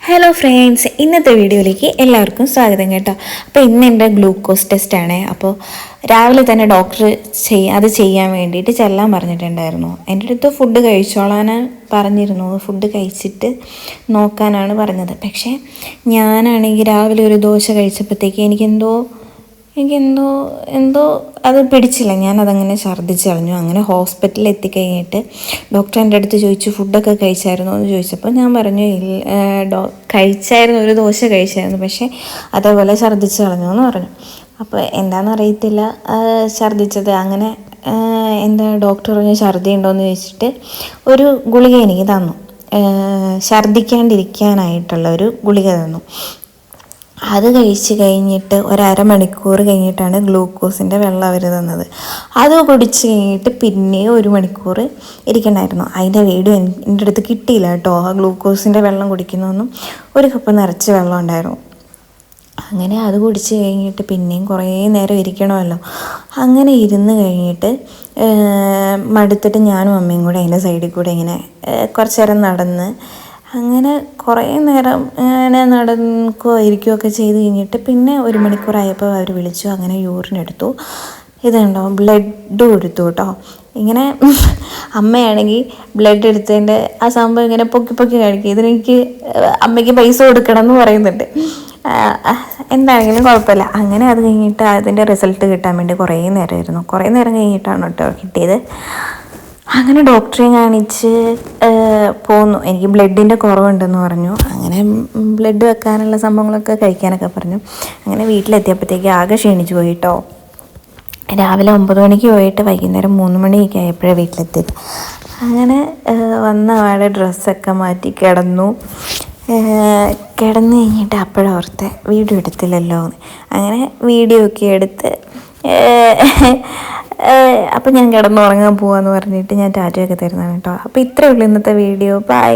Hello friends, ഇന്നത്തെ വീഡിയോയിലേക്ക് എല്ലാവർക്കും സ്വാഗതം കേട്ടോ. അപ്പോൾ ഇന്ന് എൻ്റെ ഗ്ലൂക്കോസ് ടെസ്റ്റാണ്. അപ്പോൾ രാവിലെ തന്നെ ഡോക്ടർ അത് ചെയ്യാൻ വേണ്ടിയിട്ട് ചെല്ലാൻ പറഞ്ഞിട്ടുണ്ടായിരുന്നു. എൻ്റെ അടുത്ത് ഫുഡ് കഴിച്ചോളാൻ പറഞ്ഞിരുന്നു, ഫുഡ് കഴിച്ചിട്ട് നോക്കാനാണ് പറഞ്ഞത്. പക്ഷേ ഞാനാണെങ്കിൽ രാവിലെ ഒരു ദോശ കഴിച്ചപ്പോഴത്തേക്ക് എനിക്കെന്തോ അത് പിടിച്ചില്ല. ഞാനതങ്ങനെ ഛർദ്ദിച്ച് കളഞ്ഞു. അങ്ങനെ ഹോസ്പിറ്റലിൽ എത്തിക്കഴിഞ്ഞിട്ട് ഡോക്ടർ എൻ്റെ അടുത്ത് ചോദിച്ചു, ഫുഡൊക്കെ കഴിച്ചായിരുന്നോ എന്ന് ചോദിച്ചപ്പോൾ ഞാൻ പറഞ്ഞു കഴിച്ചായിരുന്നു, ഒരു ദോശ കഴിച്ചായിരുന്നു, പക്ഷേ അതേപോലെ ഛർദ്ദിച്ച് കളഞ്ഞു എന്ന് പറഞ്ഞു. അപ്പോൾ എന്താണെന്നറിയത്തില്ല ഛർദ്ദിച്ചത്. അങ്ങനെ ഡോക്ടർ പറഞ്ഞു ഛർദ്ദി ഉണ്ടോയെന്ന് ചോദിച്ചിട്ട് ഒരു ഗുളിക എനിക്ക് തന്നു, ഛർദ്ദിക്കാണ്ടിരിക്കാനായിട്ടുള്ള ഒരു ഗുളിക തന്നു. അത് കഴിച്ച് കഴിഞ്ഞിട്ട് ഒരമണിക്കൂർ കഴിഞ്ഞിട്ടാണ് ഗ്ലൂക്കോസിൻ്റെ വെള്ളം അവർ തന്നത്. അത് കുടിച്ച് കഴിഞ്ഞിട്ട് പിന്നെ 1 മണിക്കൂർ ഇരിക്കണമായിരുന്നു. അതിൻ്റെ വീഡിയോ എൻ്റെ അടുത്ത് കിട്ടിയില്ല കേട്ടോ. ആ ഗ്ലൂക്കോസിൻ്റെ വെള്ളം കുടിക്കുന്നതൊന്നും, ഒരു കപ്പ് നിറച്ച് വെള്ളം ഉണ്ടായിരുന്നു. അങ്ങനെ അത് കുടിച്ച് കഴിഞ്ഞിട്ട് പിന്നെയും കുറേ നേരം ഇരിക്കണമല്ലോ. അങ്ങനെ ഇരുന്ന് കഴിഞ്ഞിട്ട് മടുത്തിട്ട് ഞാനും അമ്മയും കൂടെ അതിൻ്റെ സൈഡിൽ കൂടെ ഇങ്ങനെ കുറച്ച് നേരം നടന്ന്, അങ്ങനെ കുറേ നേരം ഇങ്ങനെ നടക്കുകയോ ഇരിക്കുകയൊക്കെ ചെയ്ത് കഴിഞ്ഞിട്ട് പിന്നെ 1 മണിക്കൂറായപ്പോൾ അവർ വിളിച്ചു. അങ്ങനെ യൂറിൻ എടുത്തു. ഇതുണ്ടോ, ബ്ലഡും എടുത്തു കേട്ടോ. ഇങ്ങനെ അമ്മയാണെങ്കിൽ ബ്ലഡ് എടുത്തതിൻ്റെ ആ സംഭവം ഇങ്ങനെ പൊക്കി കാണിക്കും. ഇതിനെനിക്ക് അമ്മയ്ക്ക് പൈസ കൊടുക്കണം എന്ന് പറയുന്നുണ്ട്. എന്താണെങ്കിലും കുഴപ്പമില്ല. അങ്ങനെ അത് കഴിഞ്ഞിട്ട് അതിൻ്റെ റിസൾട്ട് കിട്ടാൻ വേണ്ടി കുറേ നേരം കഴിഞ്ഞിട്ടാണ് കേട്ടോ കിട്ടിയത്. അങ്ങനെ ഡോക്ടറെ കാണിച്ച് പോന്നു. എനിക്ക് ബ്ലഡിൻ്റെ കുറവുണ്ടെന്ന് പറഞ്ഞു. അങ്ങനെ ബ്ലഡ് വെക്കാനുള്ള സംഭവങ്ങളൊക്കെ കഴിക്കാനൊക്കെ പറഞ്ഞു. അങ്ങനെ വീട്ടിലെത്തിയപ്പോഴത്തേക്ക് ആകെ ക്ഷീണിച്ചു പോയി കേട്ടോ. രാവിലെ 9 മണിക്ക് പോയിട്ട് വൈകുന്നേരം 3 മണിയൊക്കെ ആയപ്പോഴാണ് വീട്ടിലെത്തിയത്. അങ്ങനെ വന്ന ആടെ ഡ്രസ്സൊക്കെ മാറ്റി കിടന്നു കഴിഞ്ഞിട്ട് അപ്പോഴോർത്തെ വീഡിയോ എടുത്തില്ലല്ലോ എന്ന്. അങ്ങനെ വീഡിയോ ഒക്കെ എടുത്ത് അപ്പം ഞാൻ കിടന്നുറങ്ങാൻ പോവാന്ന് പറഞ്ഞിട്ട് ഞാൻ ടാറ്റയൊക്കെ തരുന്നതാണ് കേട്ടോ. അപ്പോൾ ഇത്രയേ ഉള്ളൂ ഇന്നത്തെ വീഡിയോ. ബൈ.